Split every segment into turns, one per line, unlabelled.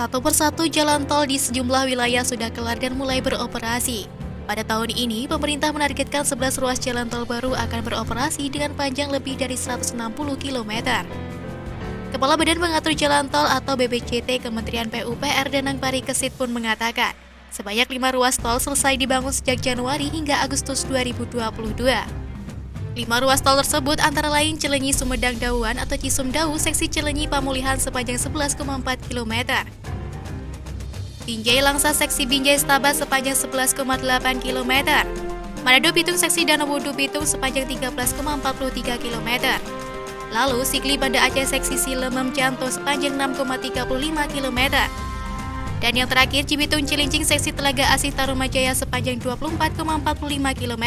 Satu persatu jalan tol di sejumlah wilayah sudah kelar dan mulai beroperasi. Pada tahun ini, pemerintah menargetkan 11 ruas jalan tol baru akan beroperasi dengan panjang lebih dari 160 km. Kepala Badan Pengatur Jalan Tol atau BPJT Kementerian PUPR Danang Parikesit pun mengatakan, sebanyak 5 ruas tol selesai dibangun sejak Januari hingga Agustus 2022. 5 ruas tol tersebut antara lain Cilenyi Sumedang Dauan atau Cisumdawu seksi Cilenyi Pamulihan sepanjang 11,4 km. Binjai Langsa seksi Binjai Stabas sepanjang 11,8 km. Manado Bitung seksi Danau Wudu Bitung sepanjang 13,43 km. Lalu Sigli Banda Aceh seksi Silemem Janto sepanjang 6,35 km. Dan yang terakhir Cibitung Cilincing seksi Telaga Asih Tarumajaya sepanjang 24,45 km.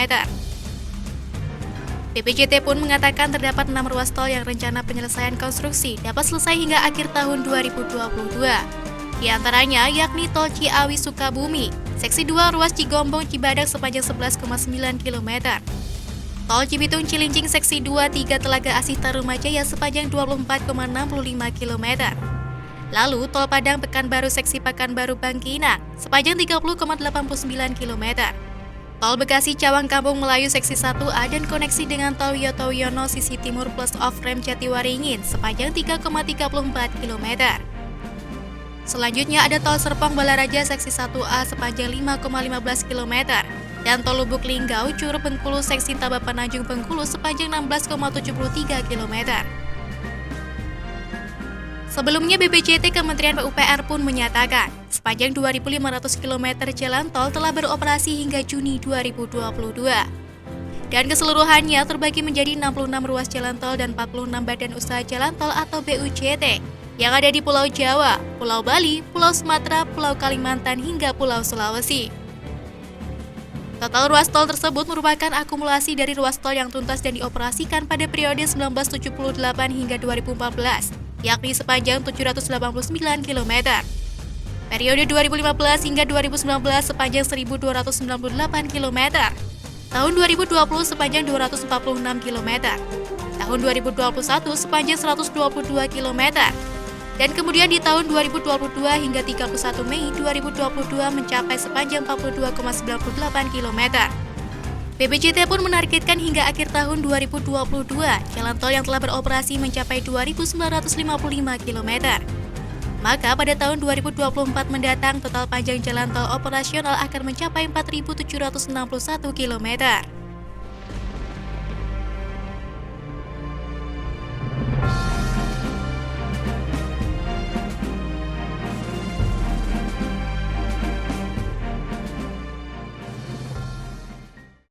BPJT pun mengatakan terdapat 6 ruas tol yang rencana penyelesaian konstruksi dapat selesai hingga akhir tahun 2022. Di antaranya yakni Tol Ciawi Sukabumi, seksi 2 ruas Cigombong Cibadak sepanjang 11,9 km. Tol Cibitung Cilincing seksi 2-3 Telaga Asih Tarumajaya sepanjang 24,65 km. Lalu Tol Padang Pekanbaru seksi Pekanbaru Bangkinang sepanjang 30,89 km. Tol Bekasi Cawang Kampung Melayu seksi 1A dan koneksi dengan Tol Wiyoto Wiono sisi timur plus off-ramp Jatiwaringin sepanjang 3,34 km. Selanjutnya ada Tol Serpong Balaraja seksi 1A sepanjang 5,15 km dan Tol Lubuk Linggau Curug Bengkulu seksi Tabapananjung Bengkulu sepanjang 16,73 km. Sebelumnya BPJT Kementerian PUPR pun menyatakan, sepanjang 2.500 km jalan tol telah beroperasi hingga Juni 2022. Dan keseluruhannya terbagi menjadi 66 ruas jalan tol dan 46 badan usaha jalan tol atau BUJT yang ada di Pulau Jawa, Pulau Bali, Pulau Sumatera, Pulau Kalimantan hingga Pulau Sulawesi. Total ruas tol tersebut merupakan akumulasi dari ruas tol yang tuntas dan dioperasikan pada periode 1978 hingga 2014. Yakni sepanjang 789 km. Periode 2015 hingga 2019 sepanjang 1.298 km. Tahun 2020 sepanjang 246 km. Tahun 2021 sepanjang 122 km. Dan kemudian di tahun 2022 hingga 31 Mei 2022 mencapai sepanjang 42,98 km. BPJT pun menargetkan hingga akhir tahun 2022, jalan tol yang telah beroperasi mencapai 2.955 km. Maka pada tahun 2024 mendatang, total panjang jalan tol operasional akan mencapai 4.761 km.